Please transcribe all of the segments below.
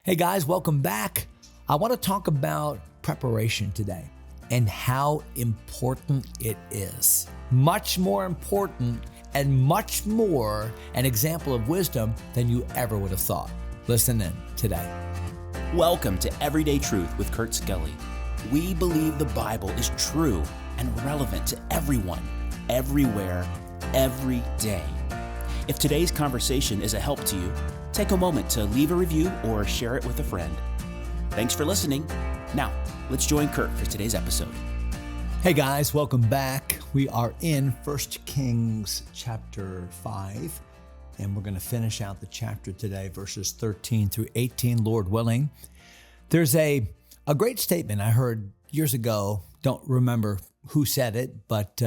Hey guys, welcome back. I want to talk about preparation today and how important it is. Much more important and much more an example of wisdom than you ever would have thought. Listen in today. Welcome to Everyday Truth with Kurt Skelly. We believe the Bible is true and relevant to everyone, everywhere, every day. If today's conversation is a help to you, take a moment to leave a review or share it with a friend. Thanks for listening. Now, let's join Kurt for today's episode. Hey guys, welcome back. We are in 1 Kings chapter 5, and we're going to finish out the chapter today, verses 13 through 18, Lord willing. There's a great statement I heard years ago. Don't remember who said it, but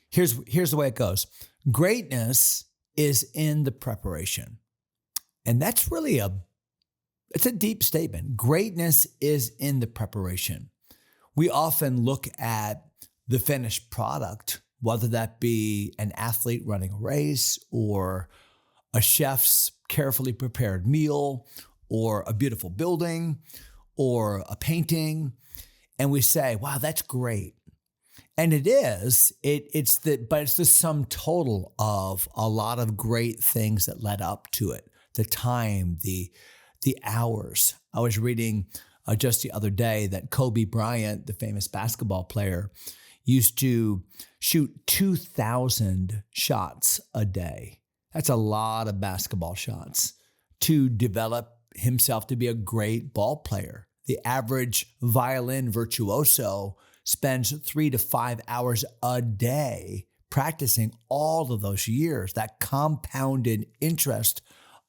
here's the way it goes. Greatness is in the preparation. And that's really it's a deep statement. Greatness is in the preparation. We often look at the finished product, whether that be an athlete running a race or a chef's carefully prepared meal or a beautiful building or a painting, and we say, wow, that's great. And it is, but it's the sum total of a lot of great things that led up to it. The time, the hours. I was reading just the other day that Kobe Bryant, the famous basketball player, used to shoot 2,000 shots a day. That's a lot of basketball shots to develop himself to be a great ball player. The average violin virtuoso spends 3 to 5 hours a day practicing all of those years. That compounded interest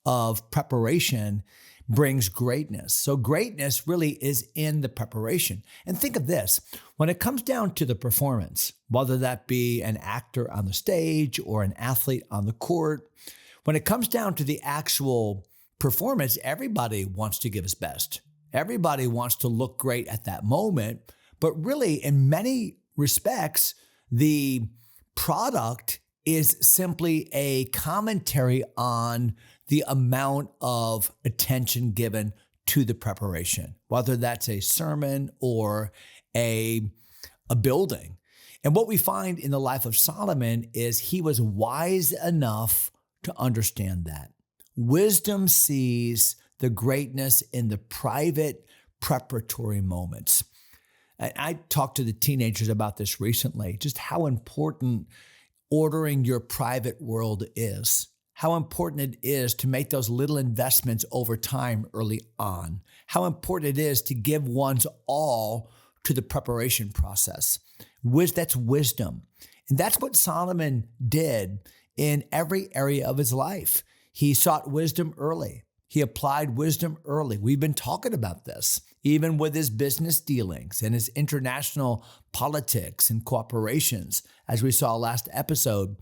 of preparation brings greatness. So greatness really is in the preparation. And think of this, when it comes down to the performance, whether that be an actor on the stage or an athlete on the court, when it comes down to the actual performance, everybody wants to give his best. Everybody wants to look great at that moment. But really, in many respects, the product is simply a commentary on the amount of attention given to the preparation, whether that's a sermon or a building. And what we find in the life of Solomon is he was wise enough to understand that. Wisdom sees the greatness in the private preparatory moments. I talked to the teenagers about this recently, just how important ordering your private world is, how important it is to make those little investments over time early on, how important it is to give one's all to the preparation process. That's wisdom. And that's what Solomon did in every area of his life. He sought wisdom early. He applied wisdom early. We've been talking about this, even with his business dealings and his international politics and cooperations, as we saw last episode.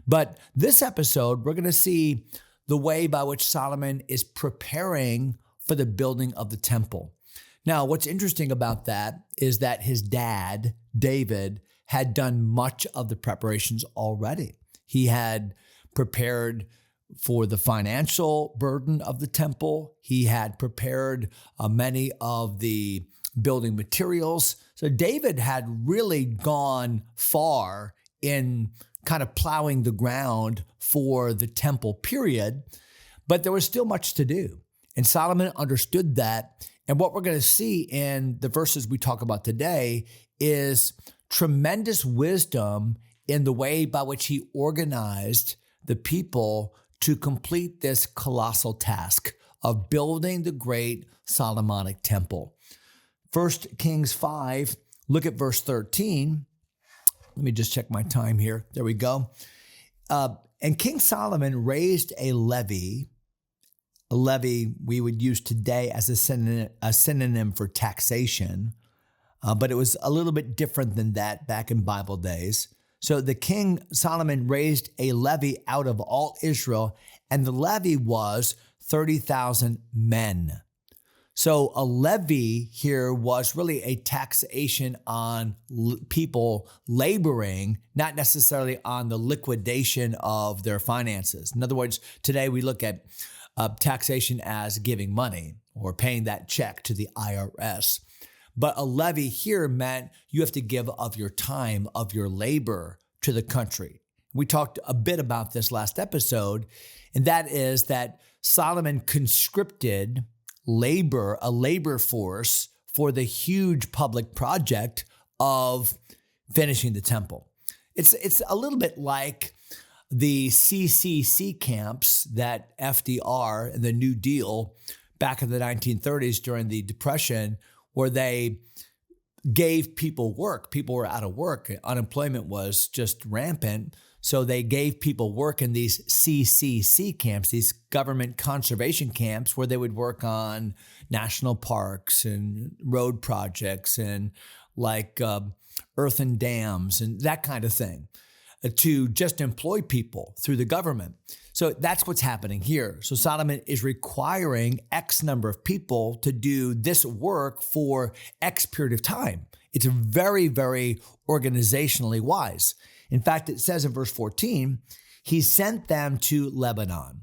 But this episode, we're going to see the way by which Solomon is preparing for the building of the temple. Now, what's interesting about that is that his dad, David, had done much of the preparations already. He had prepared for the financial burden of the temple. He had prepared many of the building materials. So David had really gone far in kind of plowing the ground for the temple period, but there was still much to do. And Solomon understood that. And what we're going to see in the verses we talk about today is tremendous wisdom in the way by which he organized the people to complete this colossal task of building the great Solomonic temple. 1 Kings 5, look at verse 13. Let me just check my time here. There we go. And King Solomon raised a levy we would use today as a synonym for taxation, but it was a little bit different than that back in Bible days. So the King Solomon raised a levy out of all Israel, and the levy was 30,000 men. So a levy here was really a taxation on people laboring, not necessarily on the liquidation of their finances. In other words, today we look at taxation as giving money or paying that check to the IRS. But a levy here meant you have to give of your time, of your labor to the country. We talked a bit about this last episode, and that is that Solomon conscripted labor, a labor force for the huge public project of finishing the temple. It's a little bit like the CCC camps that FDR and the New Deal back in the 1930s during the Depression, where they gave people work. People were out of work. Unemployment was just rampant. So they gave people work in these CCC camps, these government conservation camps, where they would work on national parks and road projects and like earthen dams and that kind of thing, to just employ people through the government. So that's what's happening here. So Solomon is requiring X number of people to do this work for X period of time. It's very, very organizationally wise. In fact, it says in verse 14, he sent them to Lebanon.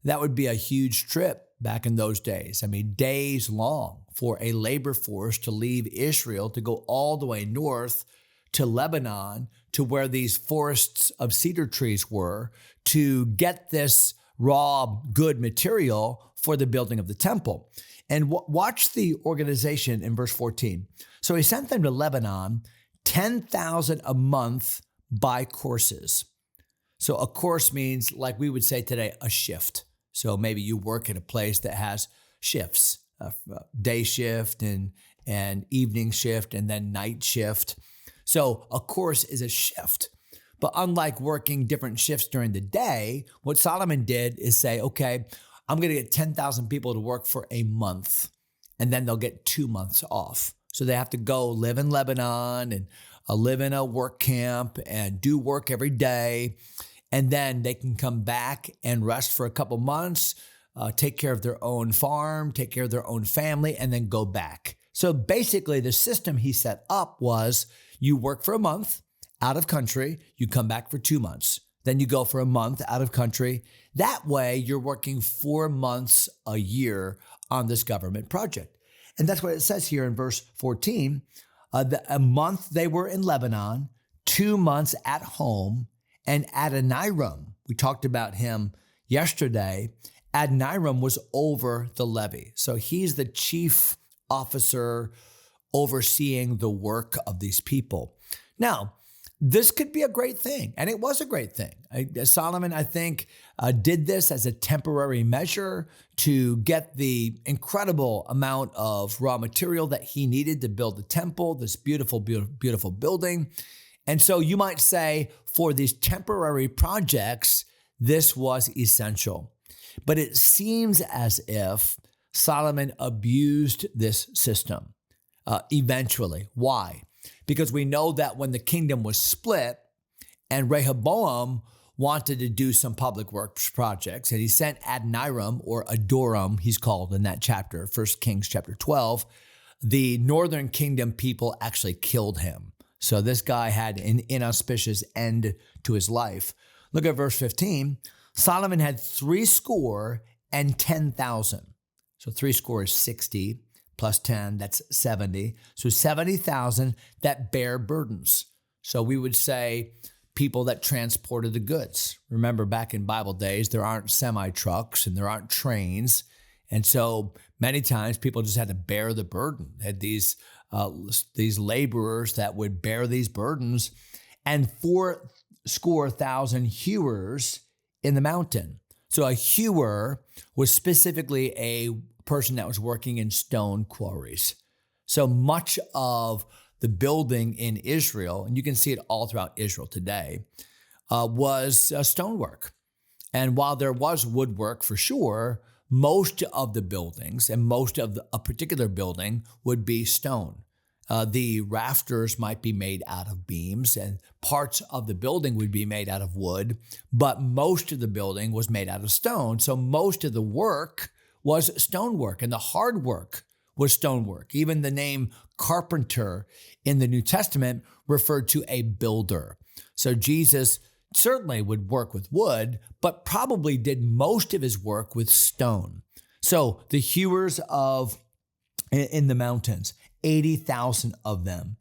That would be a huge trip back in those days. I mean, days long for a labor force to leave Israel to go all the way north to Lebanon, to where these forests of cedar trees were, to get this raw, good material for the building of the temple. And watch the organization in verse 14. So he sent them to Lebanon, 10,000 a month by courses. So a course means, like we would say today, a shift. So maybe you work at a place that has shifts, day shift and evening shift and then night shift. So a course is a shift. But unlike working different shifts during the day, what Solomon did is say, okay, I'm going to get 10,000 people to work for a month, and then they'll get 2 months off. So they have to go live in Lebanon and live in a work camp and do work every day. And then they can come back and rest for a couple months, take care of their own farm, take care of their own family, and then go back. So basically the system he set up was you work for a month out of country, you come back for 2 months. Then you go for a month out of country. That way you're working 4 months a year on this government project. And that's what it says here in verse 14. A month they were in Lebanon, 2 months at home, and Adoniram, we talked about him yesterday, Adoniram was over the levy. So he's the chief officer overseeing the work of these people. Now, this could be a great thing, and it was a great thing. Solomon, I think, did this as a temporary measure to get the incredible amount of raw material that he needed to build the temple, this beautiful, beautiful, beautiful building. And so you might say for these temporary projects, this was essential. But it seems as if Solomon abused this system eventually. Why? Because we know that when the kingdom was split and Rehoboam wanted to do some public works projects, and he sent Adoniram, or Adoram, he's called in that chapter, 1 Kings chapter 12, the northern kingdom people actually killed him. So this guy had an inauspicious end to his life. Look at verse 15. Solomon had 70,000. So 70 is 60 plus 10, that's 70. So 70,000 that bear burdens. So we would say people that transported the goods. Remember, back in Bible days, there aren't semi-trucks and there aren't trains. And so many times people just had to bear the burden. They had these laborers that would bear these burdens, and 70,000 hewers in the mountain. So a hewer was specifically a person that was working in stone quarries. So much of the building in Israel, and you can see it all throughout Israel today, was stonework. And while there was woodwork for sure, most of the buildings and most of a particular building would be stone. The rafters might be made out of beams, and parts of the building would be made out of wood, but most of the building was made out of stone. So most of the work was stonework, and the hard work was stonework. Even the name carpenter in the New Testament referred to a builder. So Jesus certainly would work with wood, but probably did most of his work with stone. So the hewers in the mountains, 80,000 of them.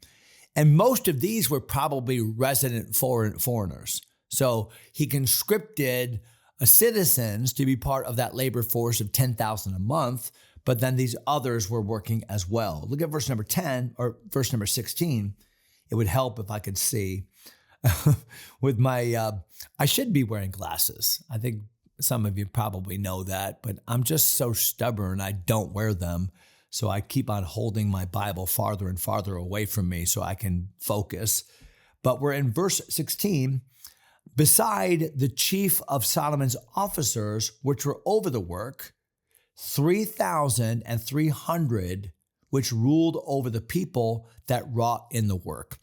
And most of these were probably resident foreigners. So he conscripted citizens to be part of that labor force of 10,000 a month, but then these others were working as well. Look at verse number 10 or verse number 16. It would help if I could see with my, I should be wearing glasses. I think some of you probably know that, but I'm just so stubborn. I don't wear them. So I keep on holding my Bible farther and farther away from me so I can focus. But we're in verse 16. Beside the chief of Solomon's officers, which were over the work, 3,300, which ruled over the people that wrought in the work.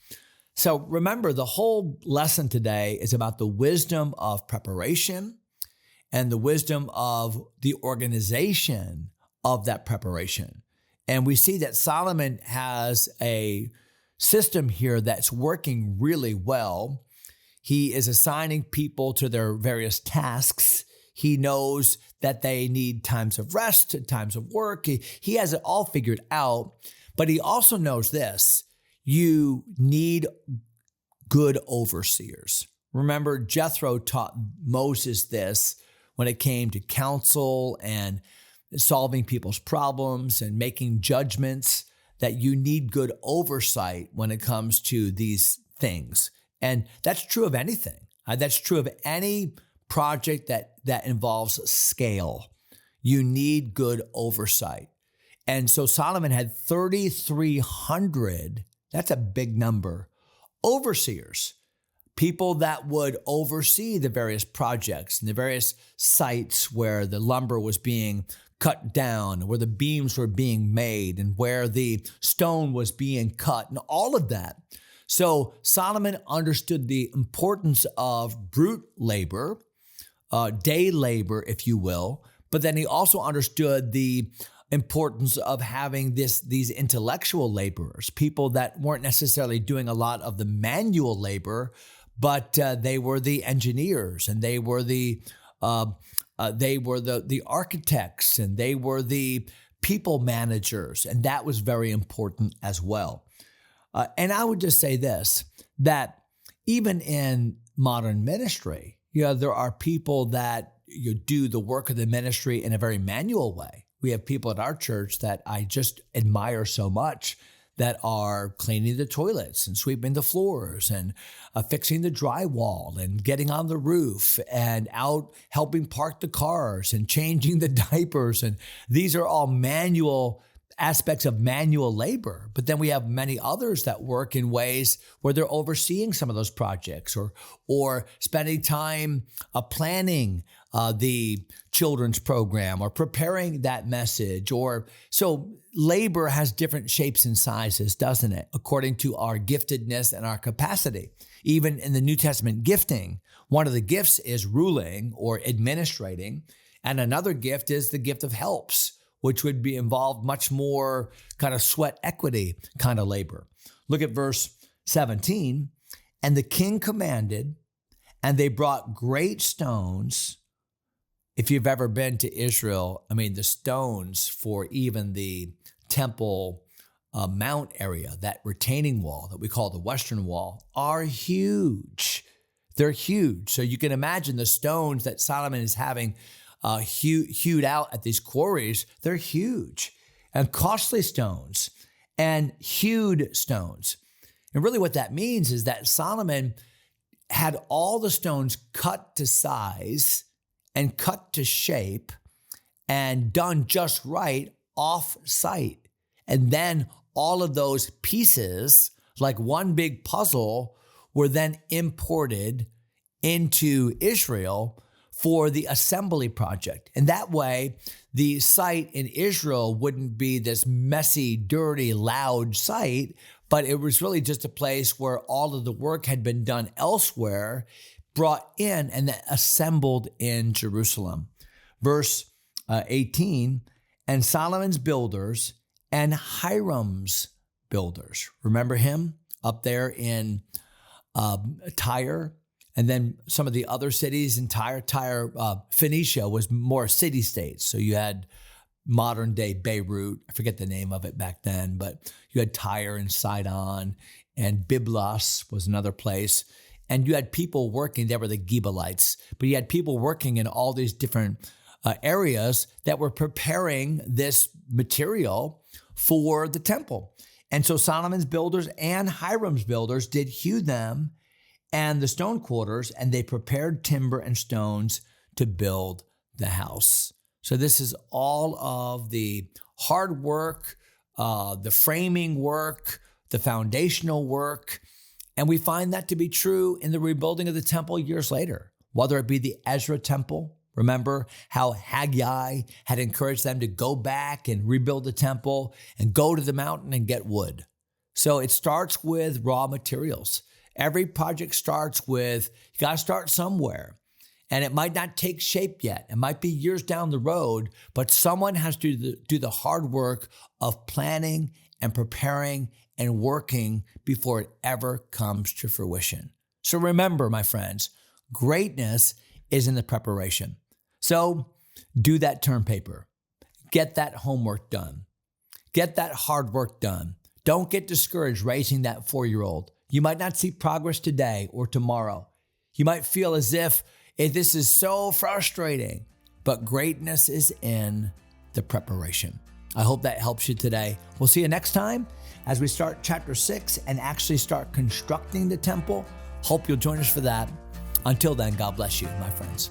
So remember, the whole lesson today is about the wisdom of preparation and the wisdom of the organization of that preparation. And we see that Solomon has a system here that's working really well. He is assigning people to their various tasks. He knows that they need times of rest, times of work. He has it all figured out. But he also knows this: you need good overseers. Remember, Jethro taught Moses this when it came to counsel and solving people's problems and making judgments, that you need good oversight when it comes to these things. And that's true of anything. That's true of any project that involves scale. You need good oversight. And so Solomon had 3,300, that's a big number, overseers, people that would oversee the various projects and the various sites where the lumber was being cut down, where the beams were being made, and where the stone was being cut, and all of that. So Solomon understood the importance of brute labor, day labor, if you will, but then he also understood the importance of having these intellectual laborers, people that weren't necessarily doing a lot of the manual labor, but they were the engineers, and they were the architects, and they were the people managers, and that was very important as well. And I would just say this, that even in modern ministry, there are people that do the work of the ministry in a very manual way. We have people at our church that I just admire so much that are cleaning the toilets and sweeping the floors and fixing the drywall and getting on the roof and out helping park the cars and changing the diapers. And these are all manual aspects of manual labor. But then we have many others that work in ways where they're overseeing some of those projects or spending time planning the children's program or preparing that message. So labor has different shapes and sizes, doesn't it? According to our giftedness and our capacity. Even in the New Testament gifting, one of the gifts is ruling or administrating, and another gift is the gift of helps, which would be involved much more kind of sweat equity kind of labor. Look at verse 17. And the king commanded, and they brought great stones. If you've ever been to Israel, the stones for even the temple mount area, that retaining wall that we call the Western Wall, are huge. They're huge. So you can imagine the stones that Solomon is having hewed out at these quarries. They're huge and costly stones and hewed stones. And really what that means is that Solomon had all the stones cut to size and cut to shape and done just right off site. And then all of those pieces, like one big puzzle, were then imported into Israel for the assembly project. And that way, the site in Israel wouldn't be this messy, dirty, loud site, but it was really just a place where all of the work had been done elsewhere, brought in, and then assembled in Jerusalem. Verse 18, and Solomon's builders and Hiram's builders. Remember him up there in Tyre? And then some of the other cities in Tyre, Phoenicia was more city-states. So you had modern day Beirut. I forget the name of it back then, but you had Tyre and Sidon, and Byblos was another place. And you had people working, they were the Gibeonites, but you had people working in all these different areas that were preparing this material for the temple. And so Solomon's builders and Hiram's builders did hew them and the stone quarters, and they prepared timber and stones to build the house. So this is all of the hard work, the framing work, the foundational work. And we find that to be true in the rebuilding of the temple years later, whether it be the Ezra temple. Remember how Haggai had encouraged them to go back and rebuild the temple and go to the mountain and get wood. So it starts with raw materials. Every project starts with, you got to start somewhere. And it might not take shape yet. It might be years down the road, but someone has to do the hard work of planning and preparing and working before it ever comes to fruition. So remember, my friends, greatness is in the preparation. So do that term paper. Get that homework done. Get that hard work done. Don't get discouraged raising that 4-year-old. You might not see progress today or tomorrow. You might feel as if this is so frustrating, but greatness is in the preparation. I hope that helps you today. We'll see you next time as we start chapter 6 and actually start constructing the temple. Hope you'll join us for that. Until then, God bless you, my friends.